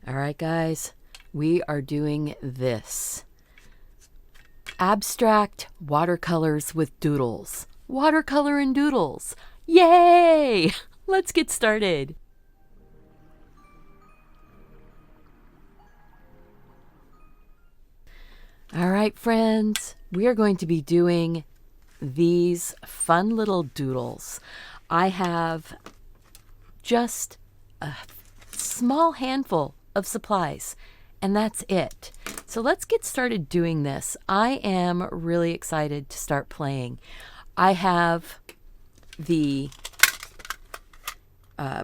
All right, guys, we are doing this. Abstract watercolors with doodles. Watercolor and doodles. Yay! Let's get started. All right, friends, we are going to be doing these fun little doodles. I have just a small handful of supplies, and that's it. So let's get started doing this. I am really excited to start playing. I have the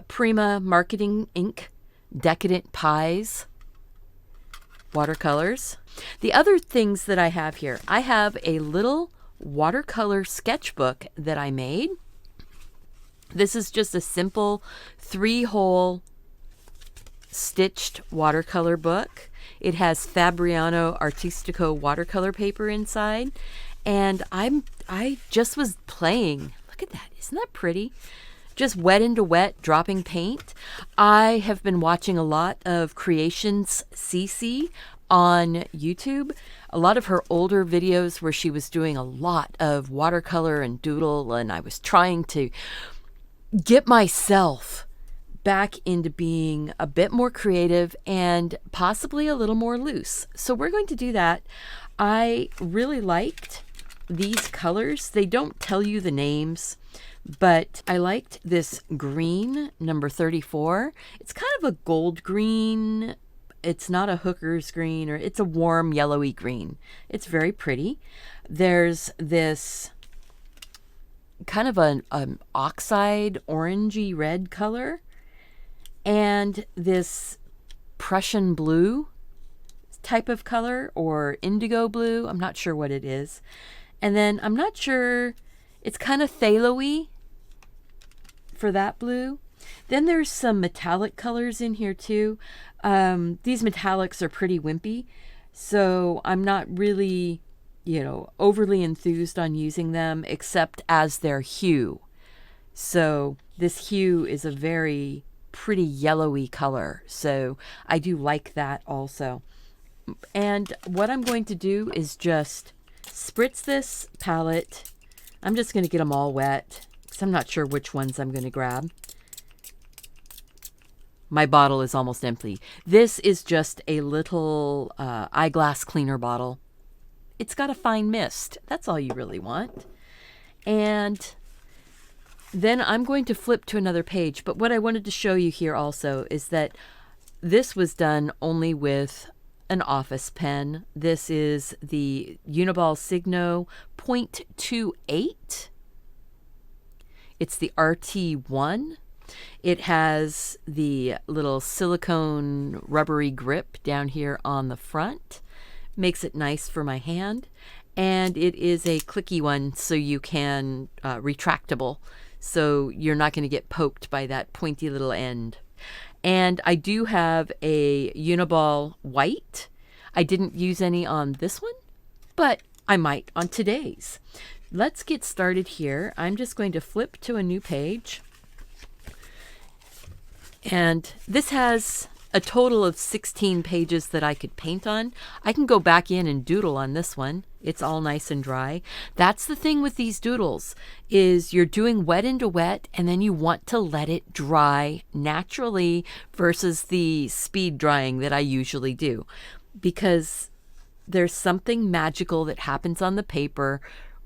Prima Marketing Ink Decadent Pies watercolors. The other things that I have here, I have a little watercolor sketchbook that I made. This is just a simple 3-hole stitched watercolor book. It has Fabriano Artistico watercolor paper inside, and I just was playing. Look at that, isn't that pretty? Just wet into wet, dropping paint. I have been watching a lot of Creations CC on YouTube. A lot of her older videos where she was doing a lot of watercolor and doodle, and I was trying to get myself back into being a bit more creative and possibly a little more loose. So we're going to do that. I really liked these colors. They don't tell you the names, but I liked this green, number 34. It's kind of a gold green. It's not a hooker's green, or it's a warm yellowy green. It's very pretty. There's this kind of an oxide orangey red color, and this Prussian blue type of color, or indigo blue. I'm not sure what it is. And then I'm not sure, it's kind of phthalo-y for that blue. Then there's some metallic colors in here too. These metallics are pretty wimpy, so I'm not really, overly enthused on using them except as their hue. So this hue is a very pretty yellowy color, so I do like that also. And what I'm going to do is just spritz this palette. I'm just going to get them all wet because I'm not sure which ones I'm going to grab. My bottle is almost empty. This is just a little eyeglass cleaner bottle. It's got a fine mist. That's all you really want. And then I'm going to flip to another page. But what I wanted to show you here also is that this was done only with an office pen. This is the Uniball Signo .28. It's the RT1. It has the little silicone rubbery grip down here on the front. Makes it nice for my hand. And it is a clicky one, so you can retractable. So you're not going to get poked by that pointy little end. And I do have a Uniball white. I didn't use any on this one, but I might on today's. Let's get started here. I'm just going to flip to a new page. And this has a total of 16 pages that I could paint on. I can go back in and doodle on this one. It's all nice and dry. That's the thing with these doodles, is you're doing wet into wet, and then you want to let it dry naturally versus the speed drying that I usually do. Because there's something magical that happens on the paper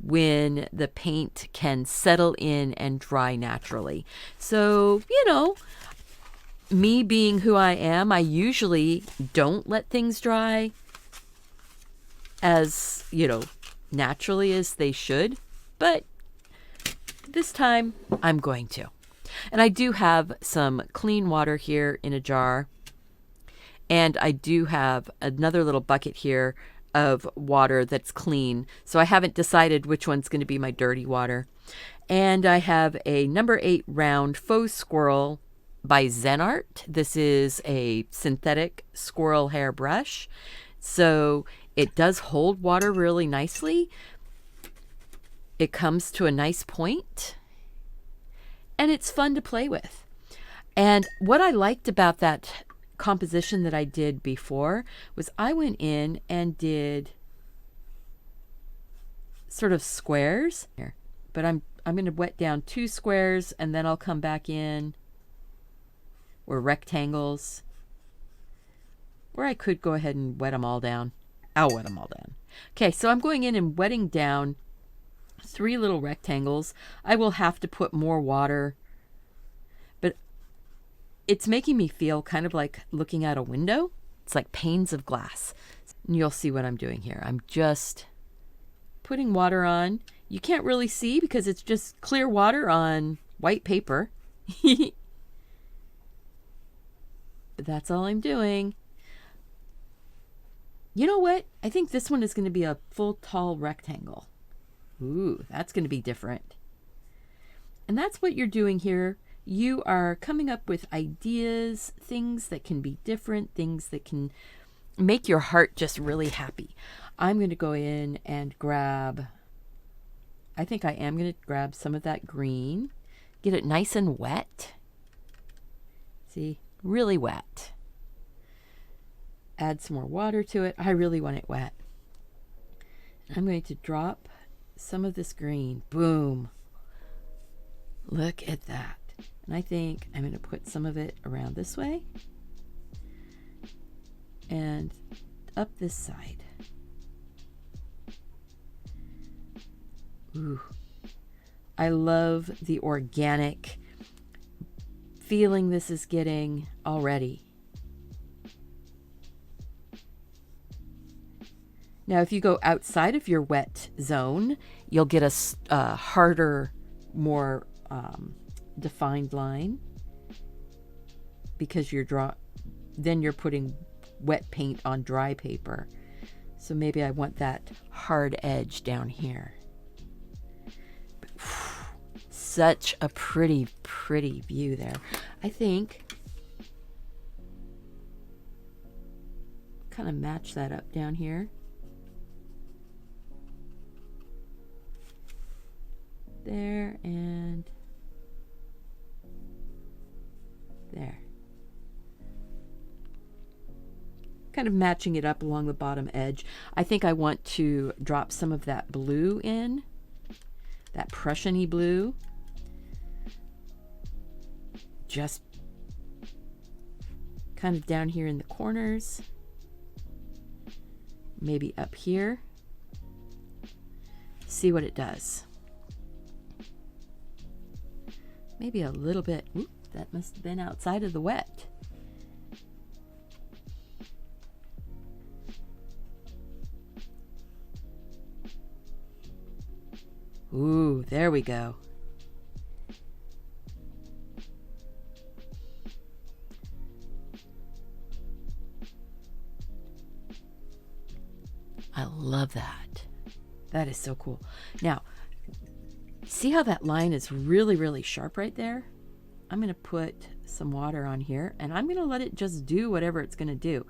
when the paint can settle in and dry naturally. So, me being who I am, I usually don't let things dry as, naturally as they should. But this time, I'm going to. And I do have some clean water here in a jar. And I do have another little bucket here of water that's clean. So I haven't decided which one's going to be my dirty water. And I have a number 8 round faux squirrel by Zen Art. This is a synthetic squirrel hair brush. So it does hold water really nicely. It comes to a nice point, and it's fun to play with. And what I liked about that composition that I did before was I went in and did sort of squares here, but I'm going to wet down 2 squares, and then I'll come back in, or rectangles, or I could go ahead and wet them all down. I'll wet them all down. Okay, so I'm going in and wetting down 3 little rectangles. I will have to put more water, but it's making me feel kind of like looking out a window. It's like panes of glass. And you'll see what I'm doing here. I'm just putting water on. You can't really see because it's just clear water on white paper. But that's all I'm doing. You know what? I think this one is going to be a full tall rectangle. Ooh, that's going to be different. And that's what you're doing here. You are coming up with ideas, things that can be different, things that can make your heart just really happy. I'm going to go in and grab, I think I am going to grab some of that green, get it nice and wet. See, really wet. Add some more water to it. I really want it wet. I'm going to drop some of this green. Boom. Look at that. And I think I'm going to put some of it around this way and up this side. Ooh. I love the organic feeling this is getting already. Now, if you go outside of your wet zone, you'll get a harder, more defined line because then you're putting wet paint on dry paper. So maybe I want that hard edge down here. But, such a pretty, pretty view there. I think kind of match that up down here. There and there. Kind of matching it up along the bottom edge. I think I want to drop some of that blue in, that Prussian-y blue. Just kind of down here in the corners. Maybe up here. See what it does. Maybe a little bit. Oop, that must have been outside of the wet. Ooh, there we go. I love that. That is so cool. Now, see how that line is really, really sharp right there? I'm going to put some water on here, and I'm going to let it just do whatever it's going to do.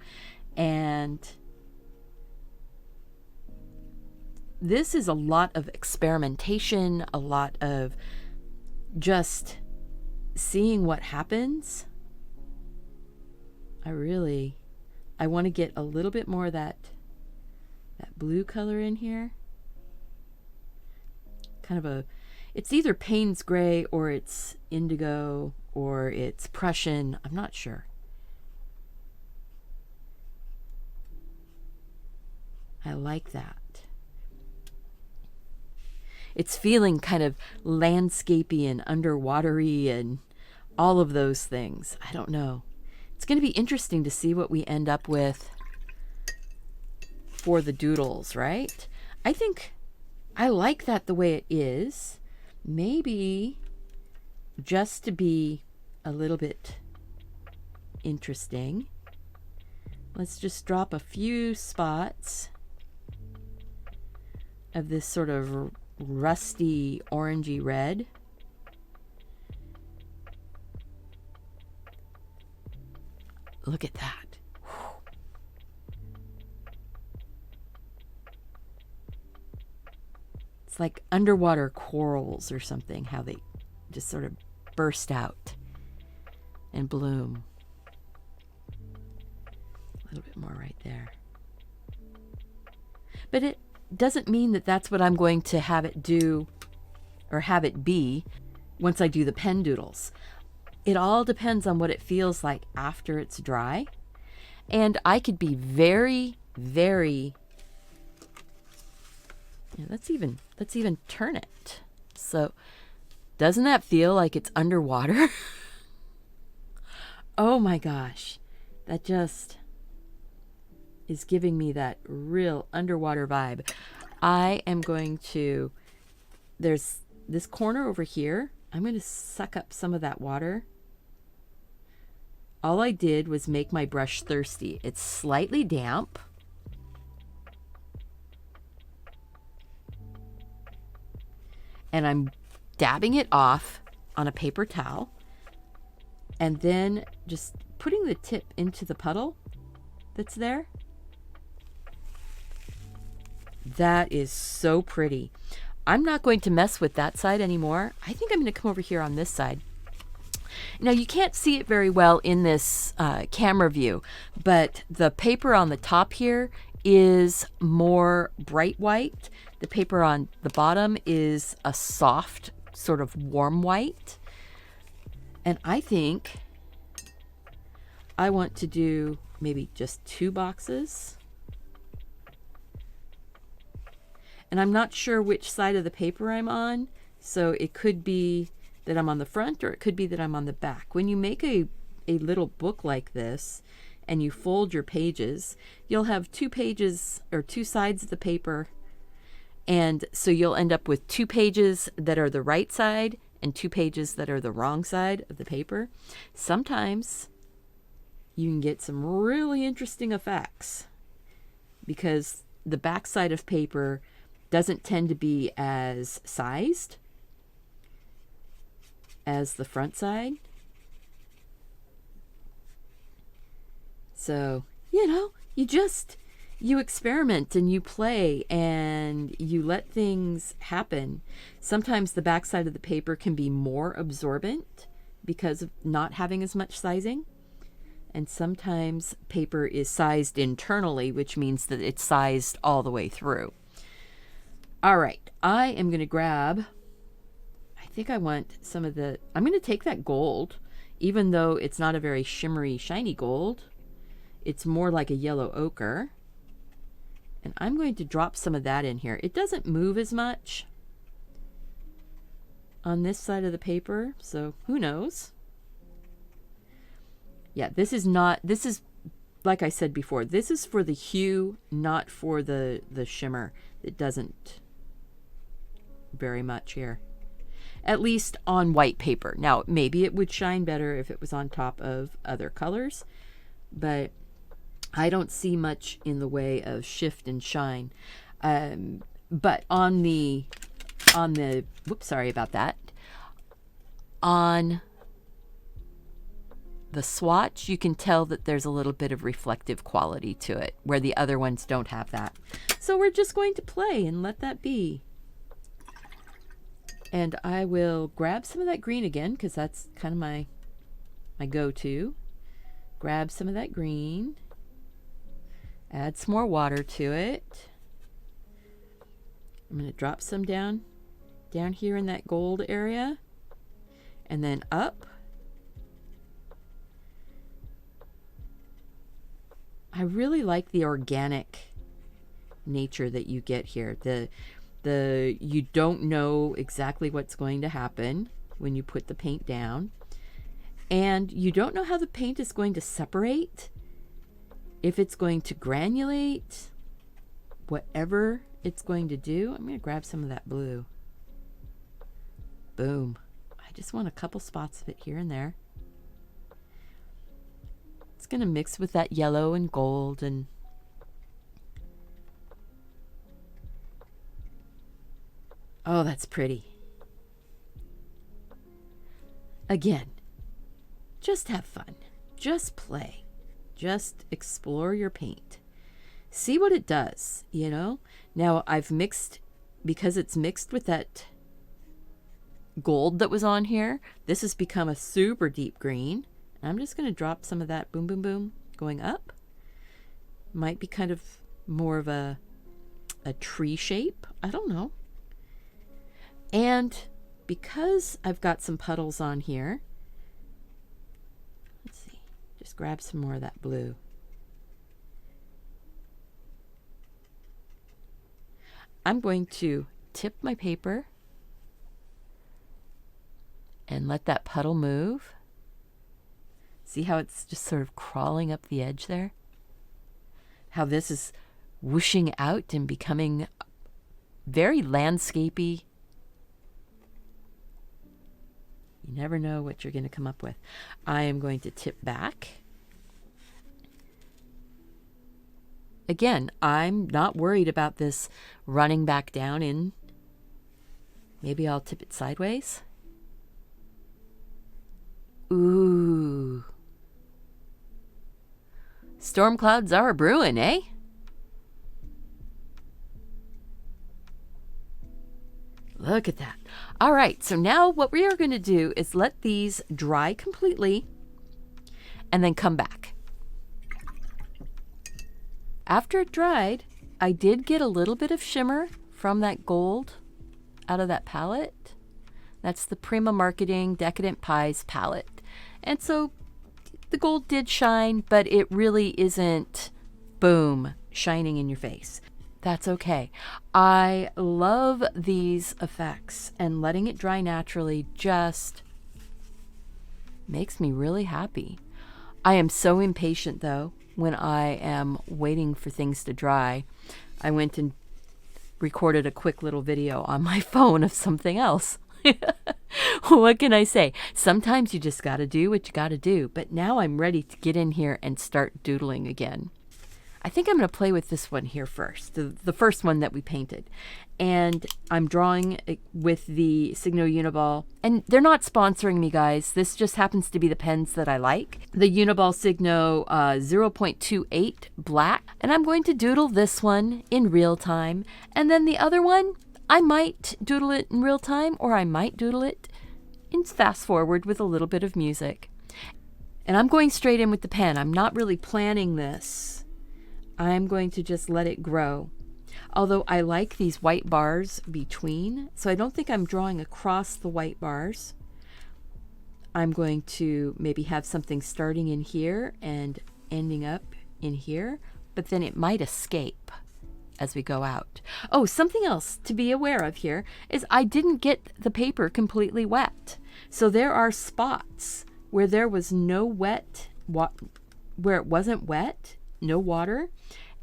And this is a lot of experimentation, a lot of just seeing what happens. I want to get a little bit more of that blue color in here. Kind of it's either Payne's gray or it's indigo or it's Prussian. I'm not sure. I like that. It's feeling kind of landscapey and underwatery and all of those things. I don't know. It's going to be interesting to see what we end up with for the doodles, right? I think I like that the way it is. Maybe just to be a little bit interesting, let's just drop a few spots of this sort of rusty orangey red. Look at that. It's like underwater corals or something, how they just sort of burst out and bloom. little bit more right there. But it doesn't mean that that's what I'm going to have it do or have it be once I do the pen doodles. It all depends on what it feels like after it's dry. And I could be very, very, let's even turn it. So doesn't that feel like it's underwater? Oh my gosh, that just is giving me that real underwater vibe. I am going to, there's this corner over here. I'm going to suck up some of that water. All I did was make my brush thirsty. It's slightly damp. And I'm dabbing it off on a paper towel. And then just putting the tip into the puddle that's there. That is so pretty. I'm not going to mess with that side anymore. I think I'm going to come over here on this side. Now you can't see it very well in this camera view, but the paper on the top here is more bright white. The paper on the bottom is a soft, sort of warm white. And I think I want to do maybe just 2 boxes. And I'm not sure which side of the paper I'm on, so it could be that I'm on the front or it could be that I'm on the back. When you make a little book like this and you fold your pages, you'll have 2 pages or 2 sides of the paper, and so you'll end up with 2 pages that are the right side and 2 pages that are the wrong side of the paper. Sometimes you can get some really interesting effects because the back side of paper doesn't tend to be as sized as the front side. So, you experiment and you play and you let things happen. Sometimes the back side of the paper can be more absorbent because of not having as much sizing. And sometimes paper is sized internally, which means that it's sized all the way through. All right, I am going to grab, I think I want some of the, I'm going to take that gold, even though it's not a very shimmery, shiny gold. It's more like a yellow ochre. And I'm going to drop some of that in here. It doesn't move as much on this side of the paper, so who knows? Yeah, this is, like I said before, this is for the hue, not for the shimmer. It doesn't very much here, at least on white paper. Now maybe it would shine better if it was on top of other colors, but I don't see much in the way of shift and shine. But on the whoops, sorry about that, on the swatch you can tell that there's a little bit of reflective quality to it where the other ones don't have that. So we're just going to play and let that be. And I will grab some of that green again because that's kind of my go-to. Grab some of that green. Add some more water to it. I'm going to drop some down here in that gold area. And then up. I really like the organic nature that you get here. You don't know exactly what's going to happen when you put the paint down, and you don't know how the paint is going to separate, if it's going to granulate, whatever it's going to do. I'm going to grab some of that blue. Boom. I just want a couple spots of it here and there. It's going to mix with that yellow and gold, and oh, that's pretty. Again, just have fun. Just play. Just explore your paint. See what it does, Now I've mixed, because it's mixed with that gold that was on here, this has become a super deep green. I'm just going to drop some of that boom, boom, boom going up. Might be kind of more of a tree shape. I don't know. And because I've got some puddles on here, let's see, just grab some more of that blue. I'm going to tip my paper and let that puddle move. See how it's just sort of crawling up the edge there? How this is whooshing out and becoming very landscapey. You never know what you're going to come up with. I am going to tip back. Again, I'm not worried about this running back down in. Maybe I'll tip it sideways. Ooh. Storm clouds are brewing, eh? Look at that. All right, so now what we are going to do is let these dry completely and then come back. After it dried, I did get a little bit of shimmer from that gold out of that palette. That's the Prima Marketing Decadent Pies palette. And so the gold did shine, but it really isn't, boom, shining in your face. That's okay. I love these effects, and letting it dry naturally just makes me really happy. I am so impatient, though, when I am waiting for things to dry. I went and recorded a quick little video on my phone of something else. What can I say? Sometimes you just got to do what you got to do. But now I'm ready to get in here and start doodling again. I think I'm going to play with this one here first, the first one that we painted. And I'm drawing with the Signo Uniball. And they're not sponsoring me, guys. This just happens to be the pens that I like. The Uniball Signo 0.28 black. And I'm going to doodle this one in real time. And then the other one, I might doodle it in real time, or I might doodle it in fast forward with a little bit of music. And I'm going straight in with the pen. I'm not really planning this. I'm going to just let it grow. Although I like these white bars between, so I don't think I'm drawing across the white bars. I'm going to maybe have something starting in here and ending up in here, but then it might escape as we go out. Oh, something else to be aware of here is I didn't get the paper completely wet. So there are spots where there was no wet, where it wasn't wet, no water,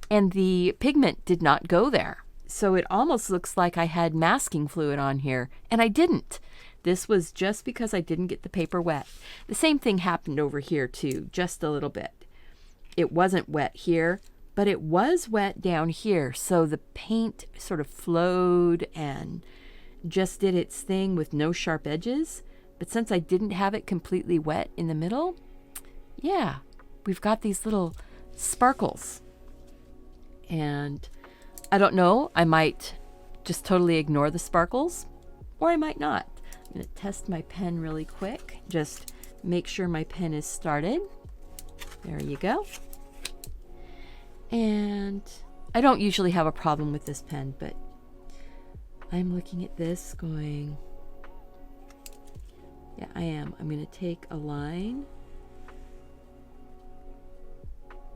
and the pigment did not go there. So it almost looks like I had masking fluid on here, and I didn't. This was just because I didn't get the paper wet. The same thing happened over here too, just a little bit. It wasn't wet here, but it was wet down here. So the paint sort of flowed and just did its thing with no sharp edges. But since I didn't have it completely wet in the middle, yeah, we've got these little sparkles. And I don't know, I might just totally ignore the sparkles, or I might not. I'm going to test my pen really quick. Just make sure my pen is started. There you go. And I don't usually have a problem with this pen, but I'm looking at this going, yeah, I am. I'm going to take a line.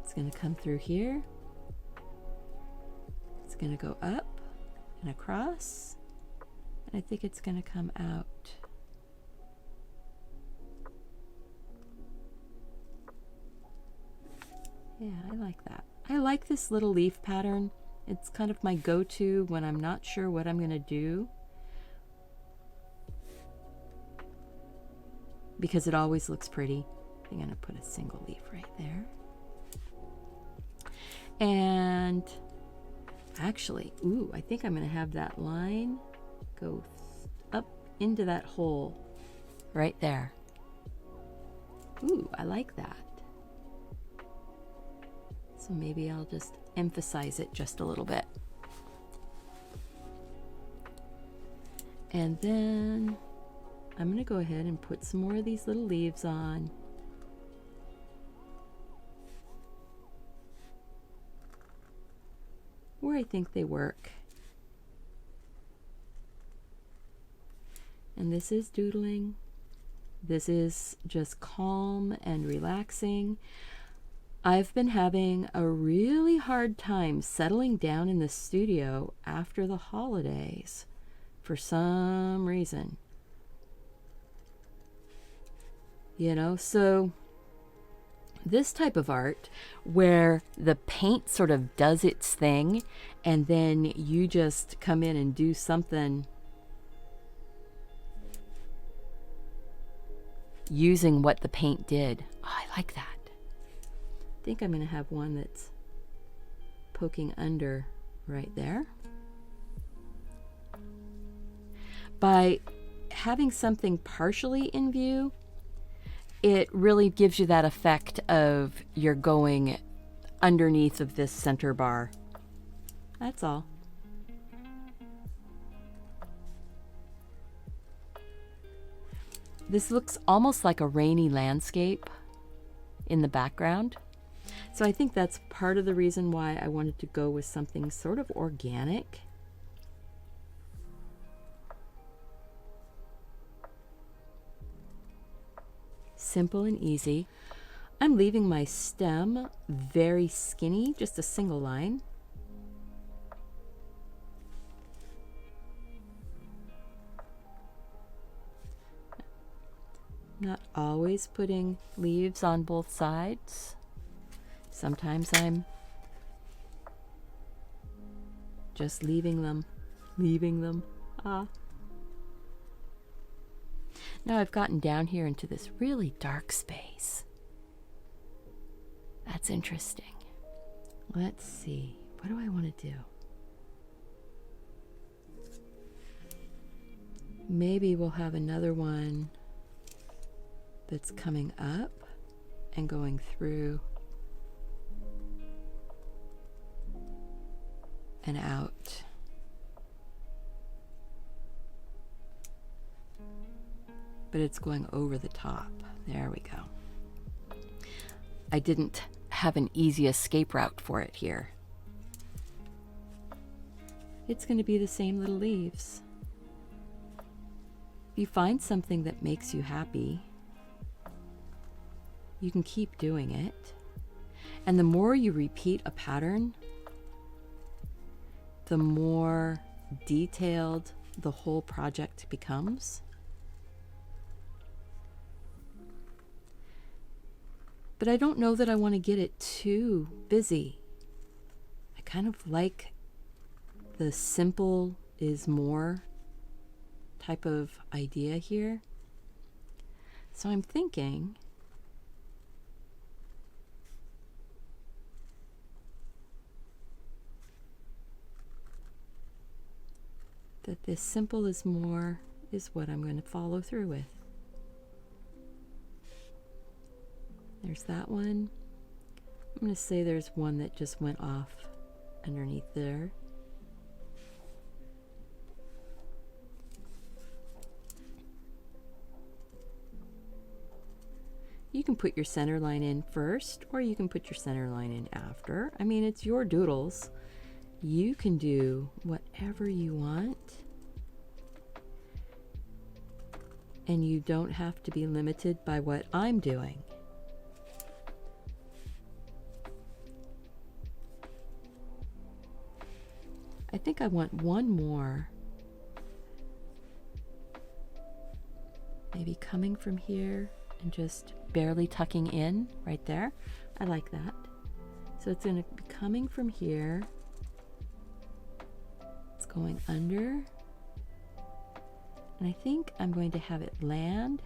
It's going to come through here. It's going to go up and across. And I think it's going to come out. Yeah, I like that. I like this little leaf pattern. It's kind of my go-to when I'm not sure what I'm going to do, because it always looks pretty. I'm going to put a single leaf right there. And actually, ooh, I think I'm going to have that line go up into that hole right there. Ooh, I like that. So maybe I'll just emphasize it just a little bit. And then I'm going to go ahead and put some more of these little leaves on. where I think they work. And this is doodling. This is just calm and relaxing. I've been having a really hard time settling down in the studio after the holidays for some reason. You know, so this type of art where the paint sort of does its thing and then you just come in and do something using what the paint did. Oh, I like that. I think I'm going to have one that's poking under right there. By having something partially in view, it really gives you that effect of you're going underneath of this center bar. That's all. This looks almost like a rainy landscape in the background. So I think that's part of the reason why I wanted to go with something sort of organic. Simple and easy. I'm leaving my stem very skinny, just a single line. Not always putting leaves on both sides. Sometimes I'm just leaving them. Now I've gotten down here into this really dark space. That's interesting. Let's see. What do I want to do? Maybe we'll have another one that's coming up and going through and out. But it's going over the top. There we go. I didn't have an easy escape route for it here. It's going to be the same little leaves. If you find something that makes you happy, you can keep doing it. And the more you repeat a pattern, the more detailed the whole project becomes. But I don't know that I want to get it too busy. I kind of like the simple is more type of idea here. So I'm thinking that this simple is more is what I'm going to follow through with. There's that one. I'm going to say there's one that just went off underneath there. You can put your center line in first, or you can put your center line in after. I mean, it's your doodles. You can do whatever you want. And you don't have to be limited by what I'm doing. I think I want one more. Maybe coming from here and just barely tucking in right there. I like that. So it's going to be coming from here. It's going under. And I think I'm going to have it land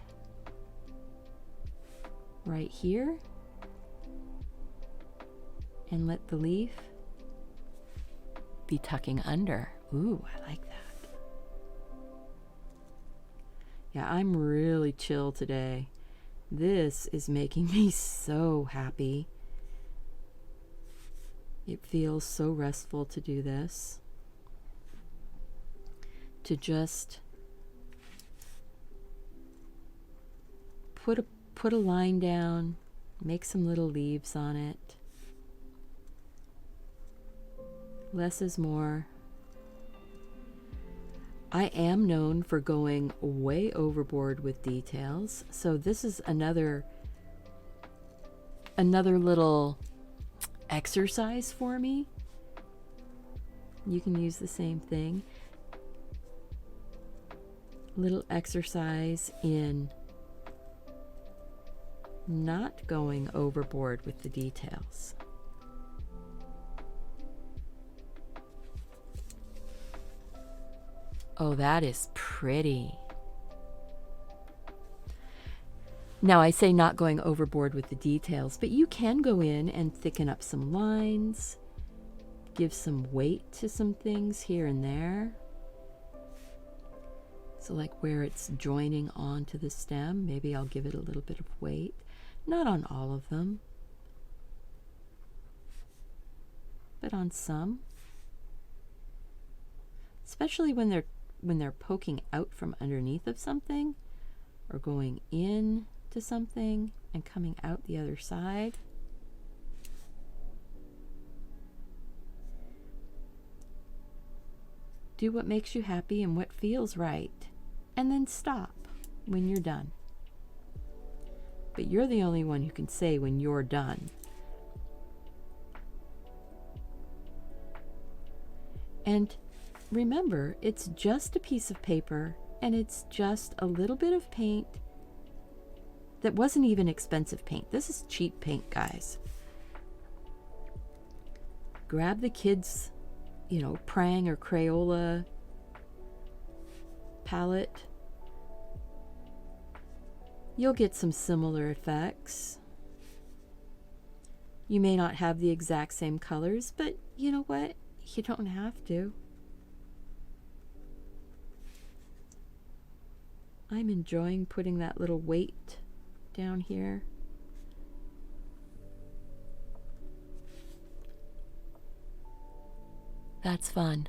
right here and let the leaf be tucking under. Ooh, I like that. Yeah, I'm really chill today. This is making me so happy. It feels so restful to do this. To just put a line down, make some little leaves on it. Less is more. I am known for going way overboard with details, so this is another little exercise for me. You can use the same thing. Little exercise in not going overboard with the details. Oh, that is pretty. Now, I say not going overboard with the details, but you can go in and thicken up some lines, give some weight to some things here and there. So like where it's joining onto the stem, maybe I'll give it a little bit of weight. Not on all of them, but on some. Especially when they're poking out from underneath of something or going in to something and coming out the other side. Do what makes you happy and what feels right, and then stop when you're done. But you're the only one who can say when you're done. And remember, it's just a piece of paper and it's just a little bit of paint that wasn't even expensive paint. This is cheap paint, guys. Grab the kids', Prang or Crayola palette. You'll get some similar effects. You may not have the exact same colors, but you know what? You don't have to. I'm enjoying putting that little weight down here. That's fun.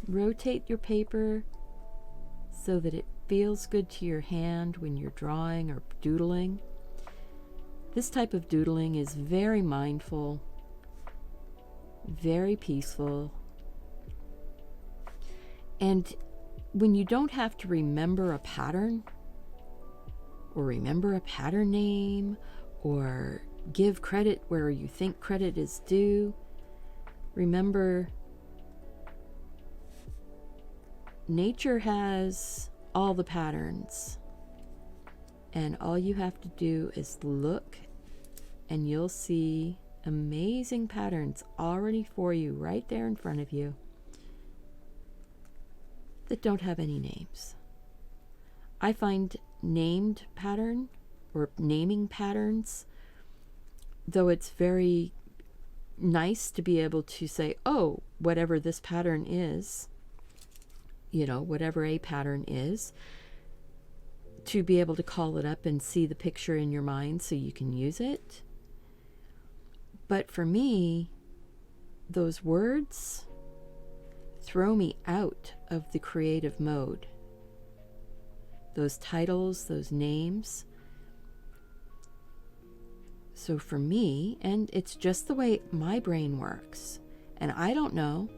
Rotate your paper so that it feels good to your hand when you're drawing or doodling. This type of doodling is very mindful, very peaceful. And when you don't have to remember a pattern or remember a pattern name or give credit where you think credit is due, remember nature has all the patterns, and all you have to do is look and you'll see amazing patterns already for you right there in front of you that don't have any names. I find named pattern or naming patterns, though it's very nice to be able to say, oh, whatever this pattern is, whatever a pattern is, to be able to call it up and see the picture in your mind so you can use it. But for me, those words throw me out of the creative mode. Those titles, those names. So for me, and it's just the way my brain works, and I don't know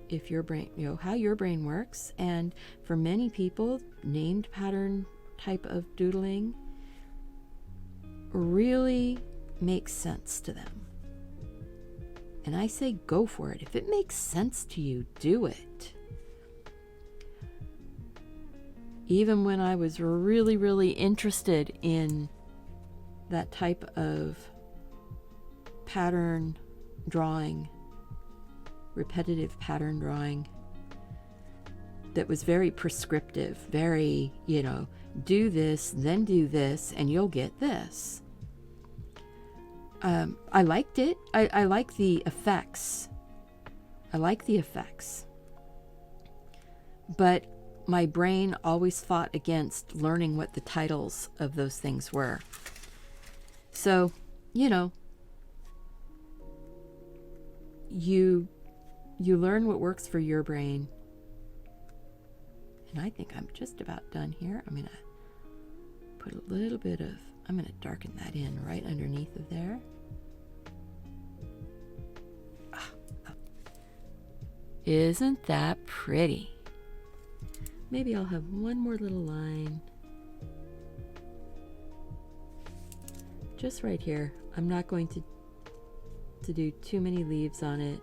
if your brain, how your brain works, and for many people, named pattern type of doodling really makes sense to them. And I say go for it. If it makes sense to you, do it. Even when I was really, really interested in that type of pattern drawing, repetitive pattern drawing, that was very prescriptive, very, do this, then do this, and you'll get this. I liked it. I like the effects. But my brain always fought against learning what the titles of those things were. So, you learn what works for your brain. And I think I'm just about done here. I'm going to put a little bit of, I'm going to darken that in right underneath of there. Isn't that pretty? Maybe I'll have one more little line. Just right here. I'm not going to do too many leaves on it.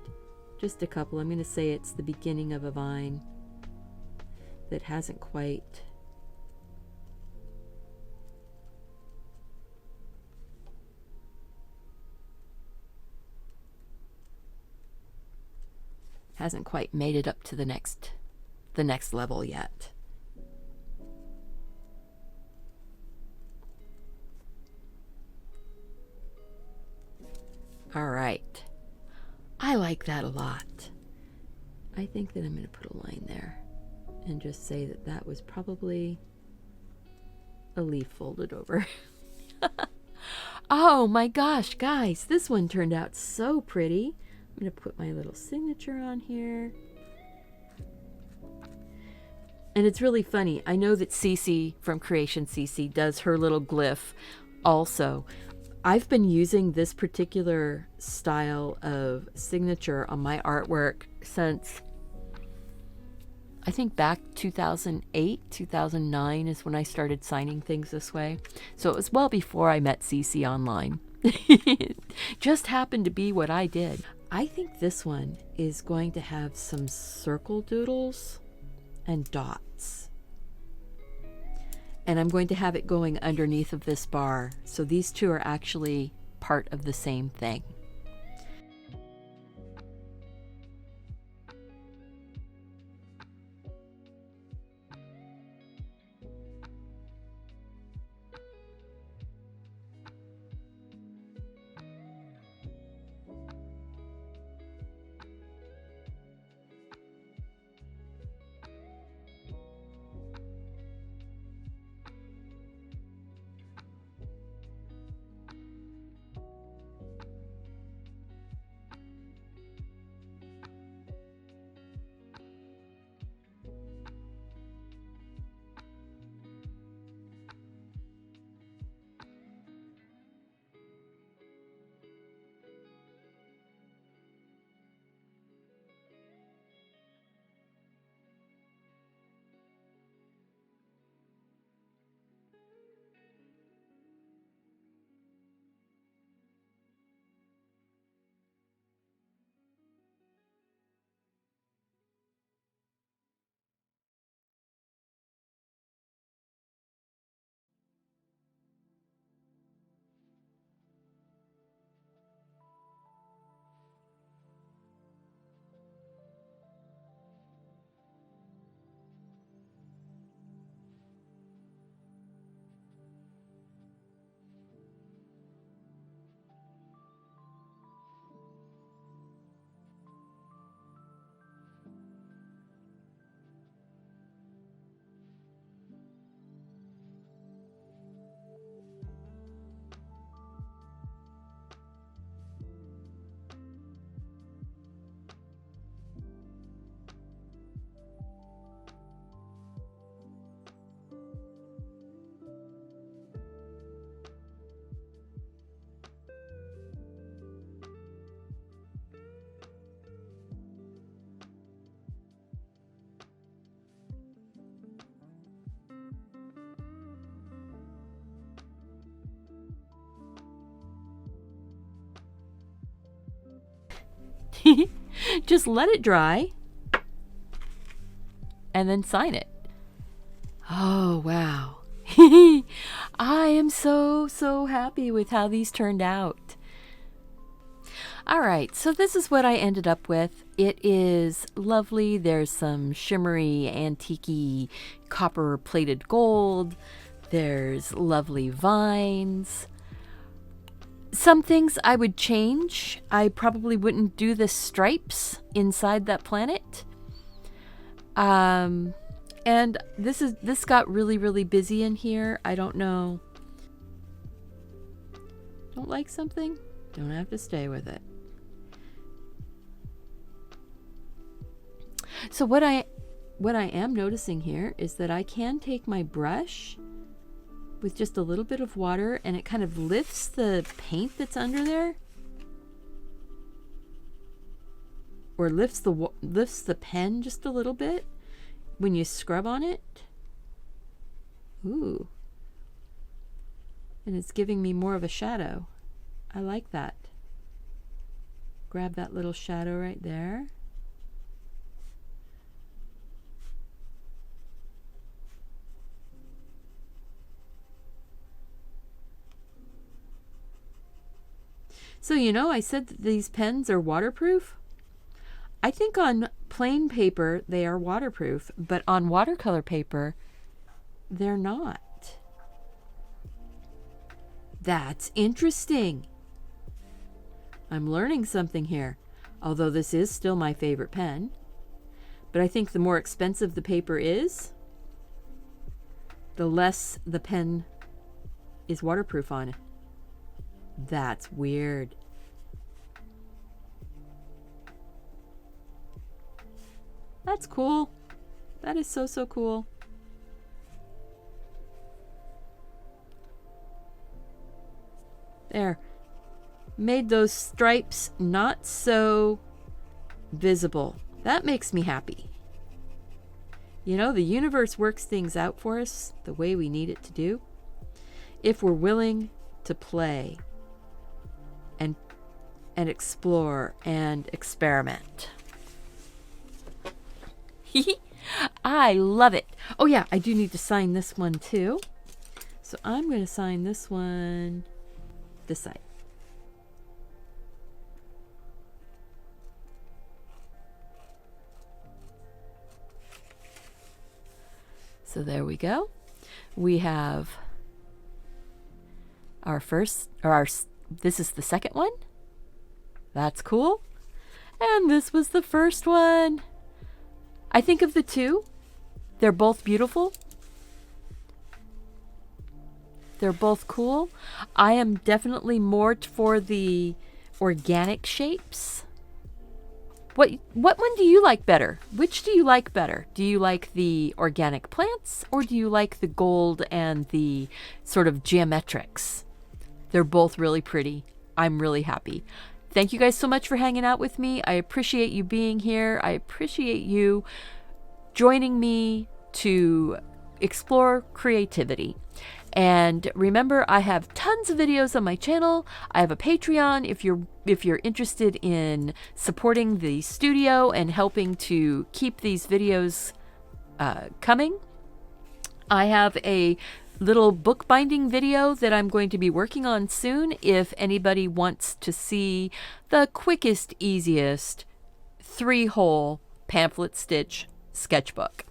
Just a couple. I'm going to say it's the beginning of a vine that hasn't quite made it up to the next level yet. All right. I like that a lot. I think that I'm going to put a line there and just say that that was probably a leaf folded over. Oh my gosh, guys, this one turned out so pretty. I'm going to put my little signature on here. And it's really funny. I know that Cece from Creation CC does her little glyph also. I've been using this particular style of signature on my artwork since, I think, back 2008, 2009 is when I started signing things this way. So it was well before I met Cece online. Just happened to be what I did. I think this one is going to have some circle doodles and dots. And I'm going to have it going underneath of this bar. So these two are actually part of the same thing. Just let it dry and then sign it. Oh, wow. I am so happy with how these turned out. All right, so this is what I ended up with. It is lovely. There's some shimmery, antique-y, copper-plated gold. There's lovely vines. Some things I would change. I probably wouldn't do the stripes inside that planet. And this got really busy in here. I don't know. Don't like something? Don't have to stay with it. So what I am noticing here is that I can take my brush with just a little bit of water and it kind of lifts the paint that's under there. or lifts the pen just a little bit when you scrub on it. Ooh. And it's giving me more of a shadow. I like that. Grab that little shadow right there. So, you know, I said that these pens are waterproof. I think on plain paper they are waterproof, but on watercolor paper they're not. That's interesting. I'm learning something here, although this is still my favorite pen. But I think the more expensive the paper is, the less the pen is waterproof on it. That's weird. That's cool. That is so, so cool. There. Made those stripes not so visible. That makes me happy. You know, the universe works things out for us the way we need it to do, if we're willing to play and explore and experiment. I love it. Oh yeah, I do need to sign this one too. So I'm going to sign this one this side. So there we go. We have our first, or this is the second one. That's cool. And this was the first one. I think of the two, they're both beautiful. They're both cool. I am definitely more for the organic shapes. What one do you like better? Which do you like better? Do you like the organic plants, or do you like the gold and the sort of geometrics? They're both really pretty. I'm really happy. Thank you guys so much for hanging out with me. I appreciate you being here. I appreciate you joining me to explore creativity. And remember, I have tons of videos on my channel. I have a Patreon if you're interested in supporting the studio and helping to keep these videos coming. I have a little bookbinding video that I'm going to be working on soon if anybody wants to see the quickest, easiest 3-hole pamphlet stitch sketchbook.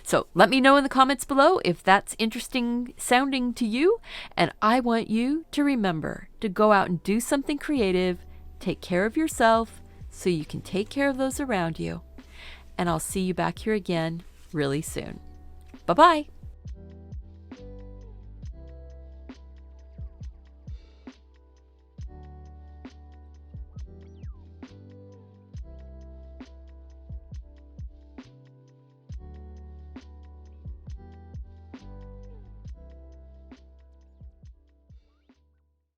So let me know in the comments below if that's interesting sounding to you, and I want you to remember to go out and do something creative, take care of yourself so you can take care of those around you, and I'll see you back here again really soon. Bye-bye.